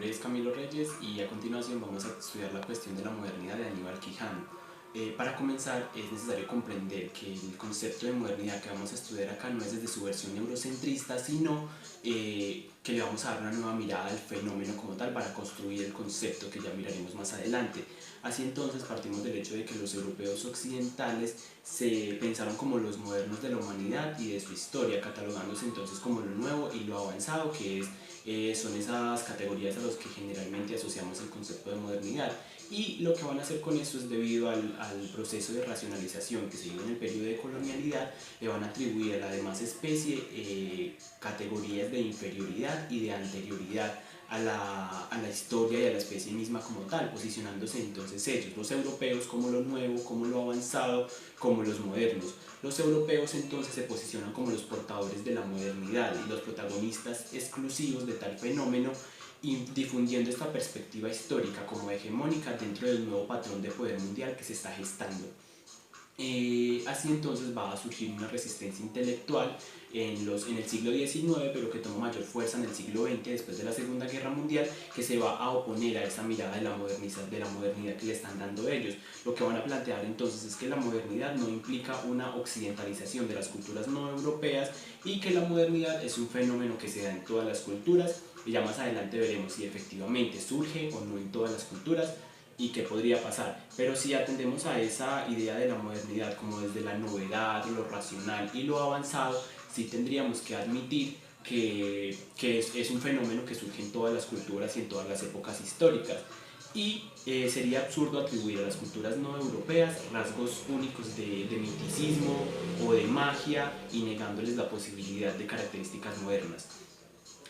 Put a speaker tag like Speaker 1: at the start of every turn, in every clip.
Speaker 1: nombre es Camilo Reyes y a continuación vamos a estudiar la cuestión de la modernidad de Aníbal Quijano. Para comenzar es necesario comprender que el concepto de modernidad que vamos a estudiar acá no es desde su versión eurocentrista, sino que le vamos a dar una nueva mirada al fenómeno como tal para construir el concepto que ya miraremos más adelante. Así entonces partimos del hecho de que los europeos occidentales se pensaron como los modernos de la humanidad y de su historia, catalogándose entonces como lo nuevo y lo avanzado que es son esas categorías a las que generalmente asociamos el concepto de modernidad. Y lo que van a hacer con esto es debido al proceso de racionalización que se dio en el periodo de colonialidad, le van a atribuir a la demás especie categorías de inferioridad y de anterioridad a la historia y a la especie misma como tal, posicionándose entonces ellos, los europeos, como lo nuevo, como lo avanzado, como los modernos. Los europeos entonces se posicionan como los portadores de la modernidad y los protagonistas exclusivos de tal fenómeno, y difundiendo esta perspectiva histórica como hegemónica dentro del nuevo patrón de poder mundial que se está gestando. Así entonces va a surgir una resistencia intelectual en el siglo XIX, pero que toma mayor fuerza en el siglo XX, después de la Segunda Guerra Mundial, que se va a oponer a esa mirada de la modernidad que le están dando ellos. Lo que van a plantear entonces es que la modernidad no implica una occidentalización de las culturas no europeas y que la modernidad es un fenómeno que se da en todas las culturas, y ya más adelante veremos si efectivamente surge o no en todas las culturas y qué podría pasar. Pero si atendemos a esa idea de la modernidad como desde la novedad, lo racional y lo avanzado, sí tendríamos que admitir que es un fenómeno que surge en todas las culturas y en todas las épocas históricas. Y sería absurdo atribuir a las culturas no europeas rasgos únicos de miticismo o de magia y negándoles la posibilidad de características modernas.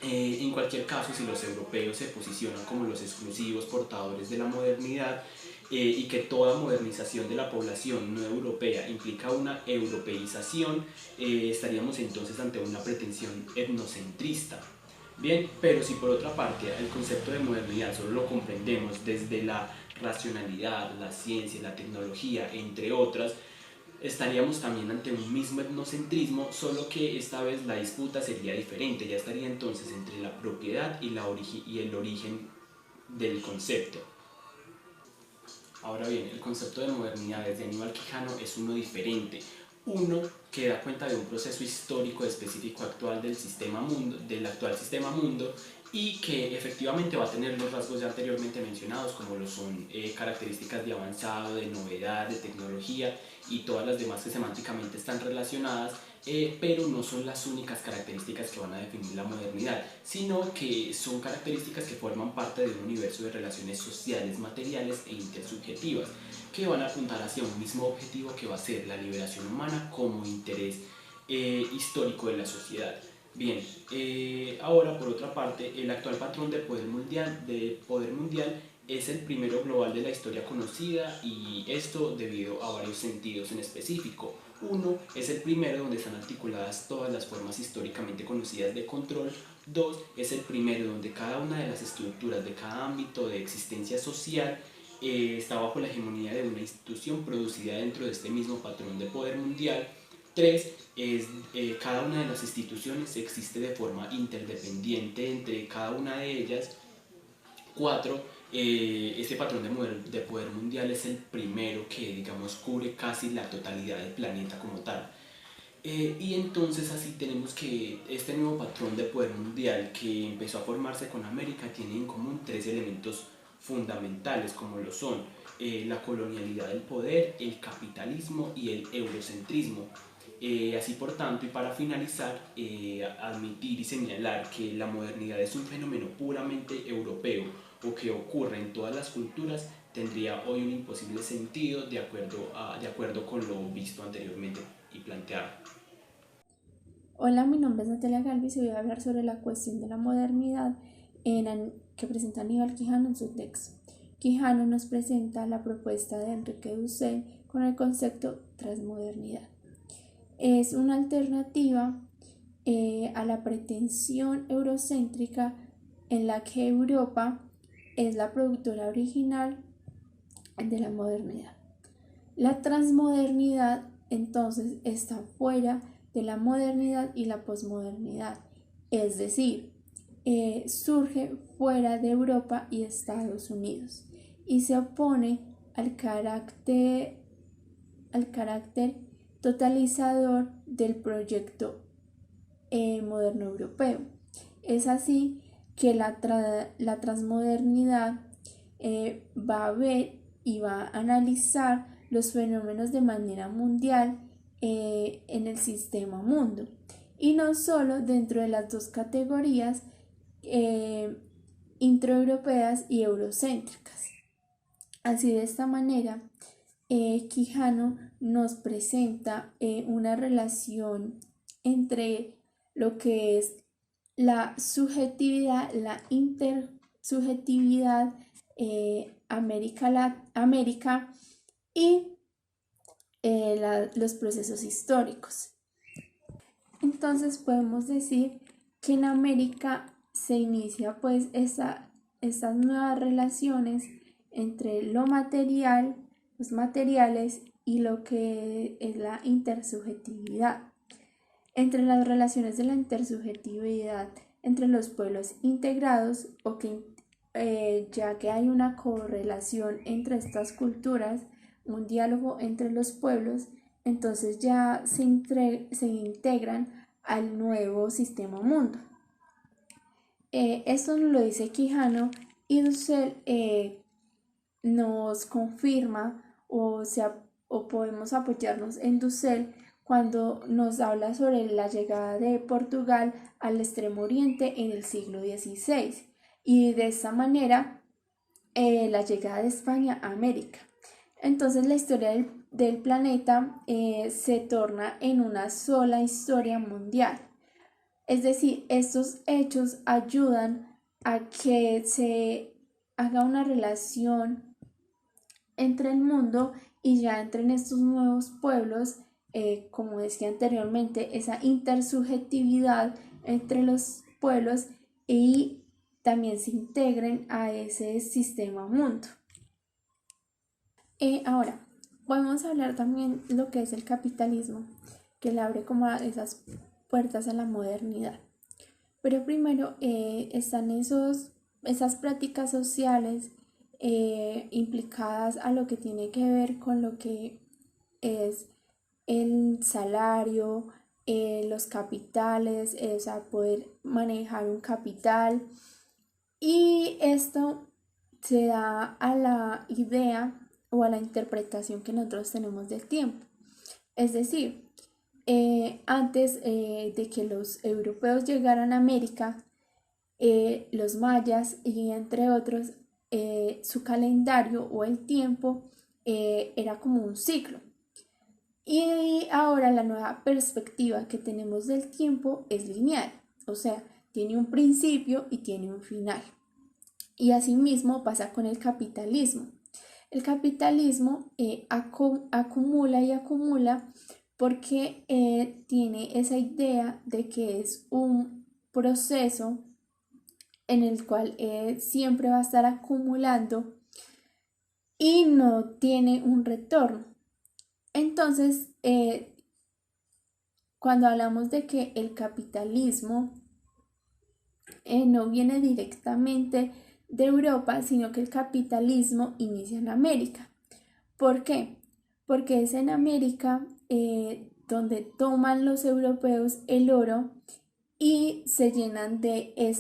Speaker 1: En cualquier caso, si los europeos se posicionan como los exclusivos portadores de la modernidad y que toda modernización de la población no europea implica una europeización, estaríamos entonces ante una pretensión etnocentrista. Bien, pero si por otra parte el concepto de modernidad solo lo comprendemos desde la racionalidad, la ciencia, la tecnología, entre otras, estaríamos también ante un mismo etnocentrismo, solo que esta vez la disputa sería diferente, ya estaría entonces entre la propiedad y el origen del concepto. Ahora bien, el concepto de modernidad desde Aníbal Quijano es uno diferente, uno que da cuenta de un proceso histórico específico actual del actual sistema mundo, y que efectivamente va a tener los rasgos ya anteriormente mencionados, como lo son características de avanzado, de novedad, de tecnología y todas las demás que semánticamente están relacionadas, pero no son las únicas características que van a definir la modernidad, sino que son características que forman parte de un universo de relaciones sociales, materiales e intersubjetivas, que van a apuntar hacia un mismo objetivo, que va a ser la liberación humana como interés histórico de la sociedad. Bien, ahora por otra parte, el actual patrón de poder mundial es el primero global de la historia conocida, y esto debido a varios sentidos en específico. Uno, es el primero donde están articuladas todas las formas históricamente conocidas de control. Dos, es el primero donde cada una de las estructuras de cada ámbito de existencia social está bajo la hegemonía de una institución producida dentro de este mismo patrón de poder mundial. Tres, es cada una de las instituciones existe de forma interdependiente entre cada una de ellas. Cuatro, este patrón de poder mundial es el primero que, digamos, cubre casi la totalidad del planeta como tal. Y entonces así tenemos que este nuevo patrón de poder mundial que empezó a formarse con América tiene en común tres elementos fundamentales, como lo son la colonialidad del poder, el capitalismo y el eurocentrismo. Así por tanto, y para finalizar, admitir y señalar que la modernidad es un fenómeno puramente europeo o que ocurre en todas las culturas tendría hoy un imposible sentido de acuerdo con lo visto anteriormente y planteado.
Speaker 2: Hola, mi nombre es Natalia Galvis y voy a hablar sobre la cuestión de la modernidad que presenta Aníbal Quijano en su texto. Quijano nos presenta la propuesta de Enrique Dussel con el concepto transmodernidad. Es una alternativa a la pretensión eurocéntrica en la que Europa es la productora original de la modernidad. La transmodernidad entonces está fuera de la modernidad y la posmodernidad, es decir, surge fuera de Europa y Estados Unidos y se opone al carácter totalizador del proyecto moderno europeo. Es así que la transmodernidad va a ver y va a analizar los fenómenos de manera mundial en el sistema mundo, y no solo dentro de las dos categorías introeuropeas y eurocéntricas. Así, de esta manera, Quijano nos presenta una relación entre lo que es la subjetividad, la intersubjetividad América y los procesos históricos. Entonces podemos decir que en América se inicia pues estas nuevas relaciones entre lo material, los materiales y lo que es la intersubjetividad. Entre las relaciones de la intersubjetividad entre los pueblos integrados, ya que hay una correlación entre estas culturas, un diálogo entre los pueblos, entonces ya se integran al nuevo sistema mundo. Esto nos lo dice Quijano, y Dussel nos confirma o podemos apoyarnos en Dussel cuando nos habla sobre la llegada de Portugal al Extremo Oriente en el siglo XVI, y de esta manera la llegada de España a América. Entonces la historia del planeta se torna en una sola historia mundial. Es decir, estos hechos ayudan a que se haga una relación entre el mundo y ya entren estos nuevos pueblos, como decía anteriormente, esa intersubjetividad entre los pueblos, y también se integren a ese sistema mundo. Ahora, podemos hablar también de lo que es el capitalismo, que le abre como a esas puertas a la modernidad. Pero primero están esas prácticas sociales implicadas a lo que tiene que ver con lo que es el salario, los capitales, o sea, poder manejar un capital. Y esto se da a la idea o a la interpretación que nosotros tenemos del tiempo. Es decir, antes de que los europeos llegaran a América, los mayas y entre otros, su calendario o el tiempo era como un ciclo. Y ahora la nueva perspectiva que tenemos del tiempo es lineal, o sea, tiene un principio y tiene un final. Y asimismo pasa con el capitalismo. El capitalismo acumula y acumula porque tiene esa idea de que es un proceso en el cual siempre va a estar acumulando y no tiene un retorno. Entonces, cuando hablamos de que el capitalismo no viene directamente de Europa, sino que el capitalismo inicia en América. ¿Por qué? Porque es en América donde toman los europeos el oro y se llenan de él,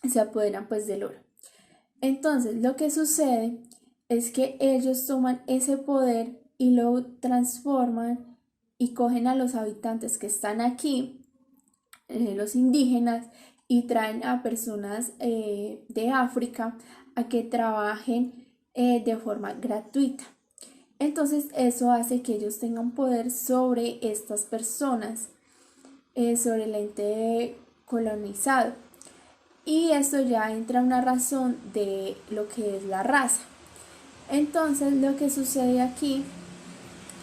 Speaker 2: se apoderan pues del oro. Entonces lo que sucede es que ellos toman ese poder y lo transforman y cogen a los habitantes que están aquí, los indígenas, y traen a personas de África a que trabajen de forma gratuita. Entonces eso hace que ellos tengan poder sobre estas personas, sobre el ente colonizado. Y esto ya entra una razón de lo que es la raza. Entonces lo que sucede aquí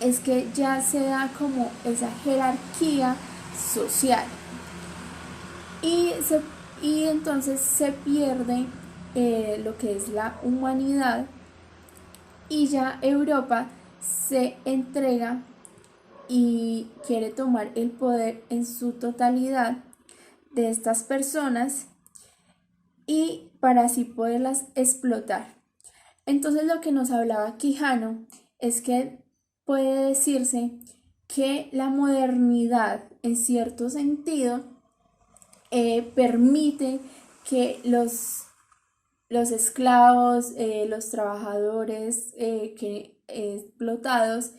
Speaker 2: es que ya se da como esa jerarquía social. Y entonces se pierde lo que es la humanidad, y ya Europa se entrega y quiere tomar el poder en su totalidad, de estas personas y para así poderlas explotar. Entonces lo que nos hablaba Quijano es que puede decirse que la modernidad en cierto sentido permite que los esclavos, los trabajadores explotados,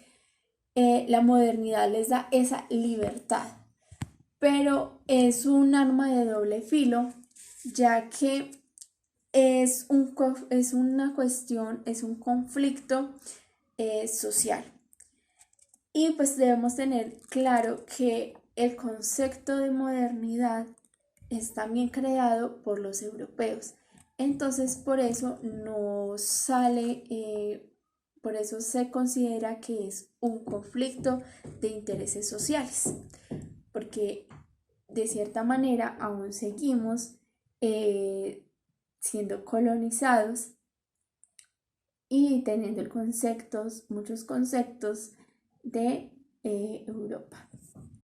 Speaker 2: la modernidad les da esa libertad. Pero es un arma de doble filo, ya que es una cuestión, es un conflicto social. Y pues debemos tener claro que el concepto de modernidad es también creado por los europeos. Entonces por eso no sale, por eso se considera que es un conflicto de intereses sociales, porque de cierta manera aún seguimos siendo colonizados y teniendo muchos conceptos de Europa.